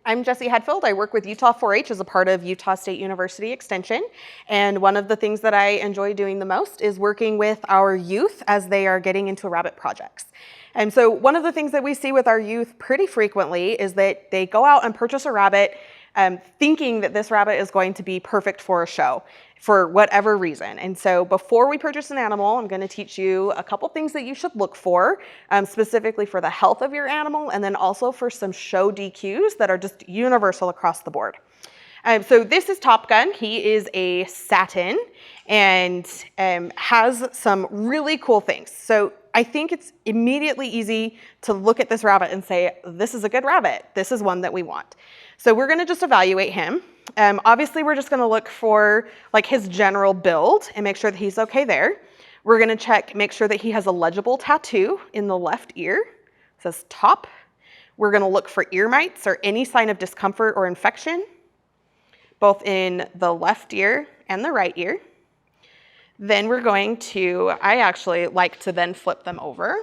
I'm Jessie Hadfield. I work with Utah 4-H as a part of Utah State University Extension. And one of the things that I enjoy doing the most is working with our youth as they are getting into rabbit projects. And so one of the things that we see with our youth pretty frequently is that they go out and purchase a rabbit thinking that this rabbit is going to be perfect for a show for whatever reason. And so before we purchase an animal, I'm going to teach you a couple things that you should look for, specifically for the health of your animal, and then also for some show DQs that are just universal across the board. So this is Top Gun. He is a satin and has some really cool things. So I think it's immediately easy to look at this rabbit and say, this is a good rabbit. This is one that we want. So we're going to just evaluate him. Obviously, we're just going to look for like his general build and make sure that he's okay there. We're going to make sure that he has a legible tattoo in the left ear. It says top. We're going to look for ear mites or any sign of discomfort or infection, both in the left ear and the right ear. Then we're going to, I actually like to then flip them over.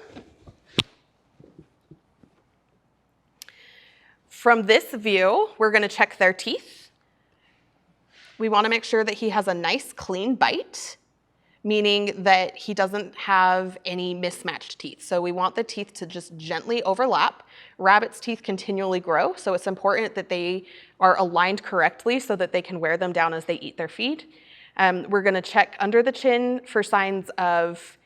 From this view, we're going to check their teeth. We want to make sure that he has a nice clean bite, meaning that he doesn't have any mismatched teeth. So we want the teeth to just gently overlap. Rabbits' teeth continually grow, so it's important that they are aligned correctly so that they can wear them down as they eat their feed. We're going to check under the chin for signs of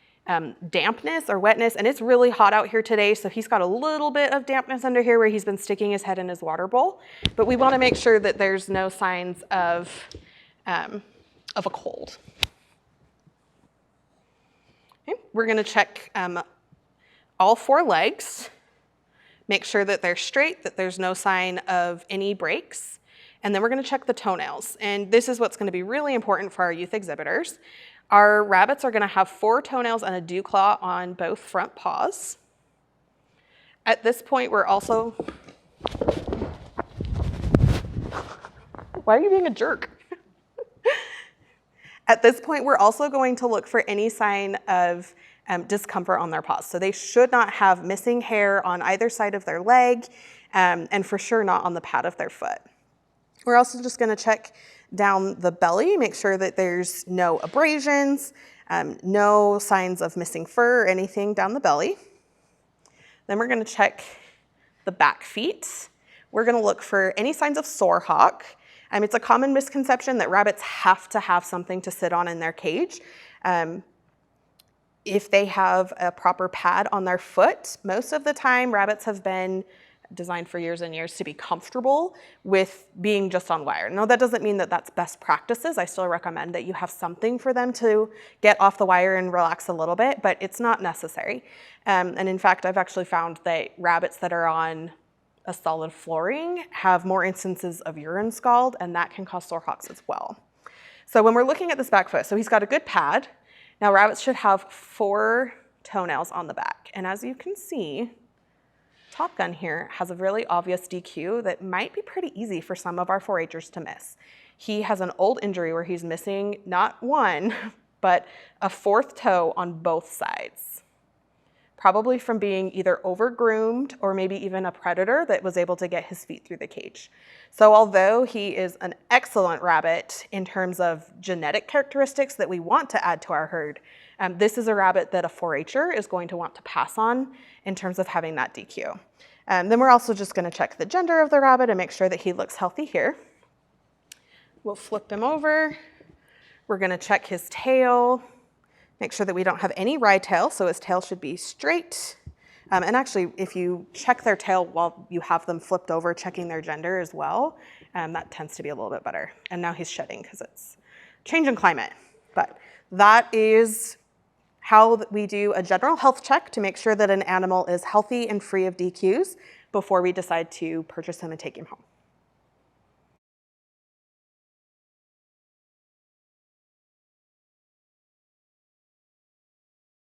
dampness or wetness, and it's really hot out here today, so he's got a little bit of dampness under here where he's been sticking his head in his water bowl, but we want to make sure that there's no signs of a cold. Okay. We're going to check all 4 legs, make sure that they're straight, that there's no sign of any breaks, and then we're going to check the toenails, and this is what's going to be really important for our youth exhibitors. Our rabbits are going to have 4 toenails and a dew claw on both front paws. At this point, we're also... Why are you being a jerk? At this point, we're also going to look for any sign of discomfort on their paws. So they should not have missing hair on either side of their leg, and for sure not on the pad of their foot. We're also just going to check down the belly, make sure that there's no abrasions, no signs of missing fur or anything down the belly. Then we're going to check the back feet. We're going to look for any signs of sore hock. It's a common misconception that rabbits have to have something to sit on in their cage. If they have a proper pad on their foot, most of the time rabbits have been designed for years and years to be comfortable with being just on wire. Now, that doesn't mean that that's best practices. I still recommend that you have something for them to get off the wire and relax a little bit, but it's not necessary. And in fact, I've actually found that rabbits that are on a solid flooring have more instances of urine scald, and that can cause sore hocks as well. So when we're looking at this back foot, so he's got a good pad. Now, rabbits should have 4 toenails on the back. And as you can see, Top Gun here has a really obvious DQ that might be pretty easy for some of our 4-H'ers to miss. He has an old injury where he's missing not 1, but a 4th toe on both sides, probably from being either over-groomed or maybe even a predator that was able to get his feet through the cage. So although he is an excellent rabbit in terms of genetic characteristics that we want to add to our herd, this is a rabbit that a 4-H'er is going to want to pass on in terms of having that DQ. Then we're also just going to check the gender of the rabbit and make sure that he looks healthy here. We'll flip him over. We're going to check his tail, make sure that we don't have any wry tail, so his tail should be straight. And actually, if you check their tail while you have them flipped over, checking their gender as well, that tends to be a little bit better. And now he's shedding because it's change in climate. But that is how we do a general health check to make sure that an animal is healthy and free of DQs before we decide to purchase him and take him home.